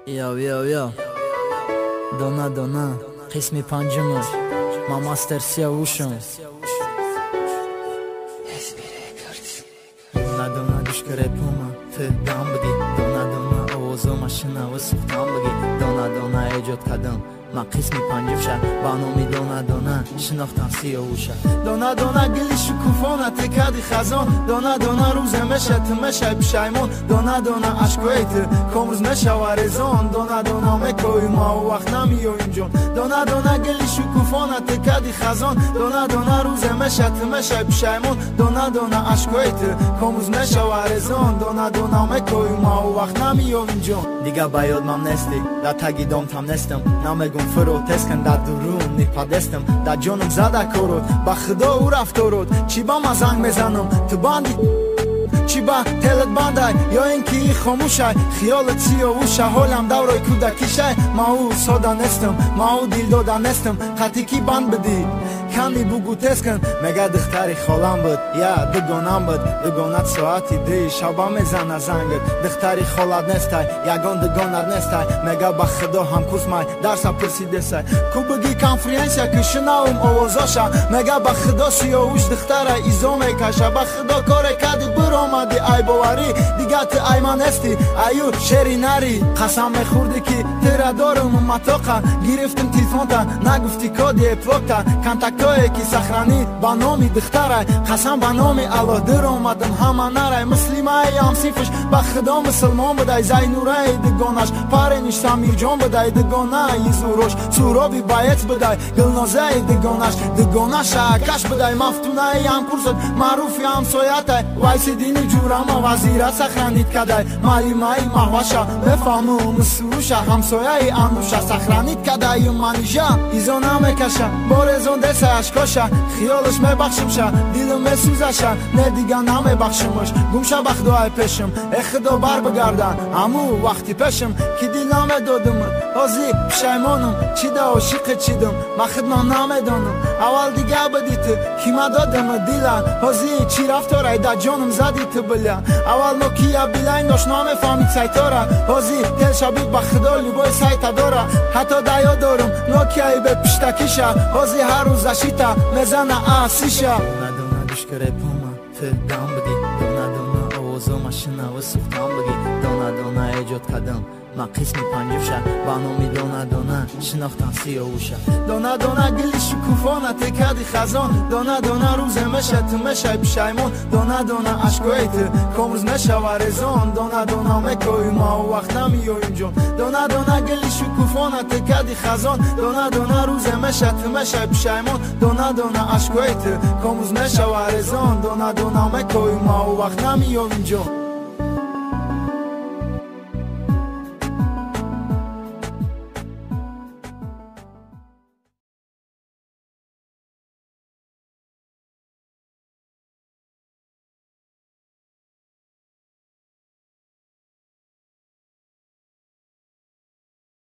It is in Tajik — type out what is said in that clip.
Yo Dona قسمی پنجم ما ماستر سیاوشم Dona düşkere puma te dam bagi Dona ozo mashina و سوختم بگی Dona ejod kadam ما قسمی پنجم شد بانومی Dona شناختم سیاوشه Dona گلی شکوفانه تکدی خزان Dona روز مشه پشایمون Dona عشقایت کمروز مشه ورزان Dona مکوی ما و وقت نمیو اینجون Dona گلی شکوفانه تکدی خزان Dona روز مشه پشایمون Dona عشقایت کمروز مشه ورزان Dona مکوی ما و وقت نمیو اینجون دیگه باید مام نستی دا تاگی دوم تام نستم نامگون فرو دا درون نیپادستم دا جونم زده کرد با خدا او رفتارد چی با ما زنگ میزنم تو باندی چی با تلت باندای یا اینکه خاموشای خیالت سیاوشه حالم دورای کودکیشه ما او ساده نستم ما او دیل داده نستم خطی کی باند بدی کمی بگو تست کن مگه دختری خالم بود یا دگانم بود دگانت ساعتی دی شبا میزنه زنگت دختری خالت نستای یگان دگانت نستای مگه با خدا هم کسمای درسا پرسیده سای کو بگی کنفرینسیا که شناوم آوازاشا مگه با خدا سیاوش دختره ایزا میکشه با خدا کار کردی برآمدی ای باوری دیگه تو ایمان استی ایو شری نری قسم میخوردی که تیره دارم متاقه گرفتم تیفون تا نگفتی کادی پلوکتا کنتاکتایی که سخرانی با نامی دختره قسم با نامی الله در آمدم همه نره مسلمه هم سیفش با خدا مسلمان بدای زینوره دگانش پرینش سمیر جان بدای دگانه یزوروش سورابی بایت بدای گلنازه دگانش کش بدای مفتونه هم کرسد معروفی هم سویت وایسی دینی جورم وزیره سخرانیت کدای مایی محوشا بفهمو مسوروشا همسایه اندوشا سخرانیت کدای منیجا ایزا نمیکشه بارزون دسته اشکاشا خیالش میبخشمشا دیلم میسوزشا نه دیگه نمیبخشمش گمشا بخدای پیشم اخدا بر بگردن امو وقتی پیشم که دیلم دادمت آزی پشایمانم چی دا عاشق چیدم ما خدنا نمیدانم اول دیگه بدی تو کی ما دادم دیلا آزی چی رفتاره دا جانم زدی تو بلا اول نوکیا بیلاین داشت نمیفهمید سایتارا آزی دل شبید با خدا لبای سایتا داره حتی دایا دارم نوکیایی به پشتکیشا آزی هر روز اشیتا مزنه آسیشا Dona düşkere puma te dam bagi Dona ozo mashina و سوختم بگی Dona ejod kadam ما قسمی پنجم شد بانومی Dona شناختم سیاوشه Dona گلی شکوفانه تکدی خزان Dona روز مشه پشایمون Dona عشقایت کمروز مشه ورزان Dona مکوی ما و وقت نمیو اینجون Dona گلی شکوفانه تکدی خزان Dona روز مشه پشایمون Dona عشقایت کمروز مشه ورزان Dona مکوی ما و وقت نمیو اینجون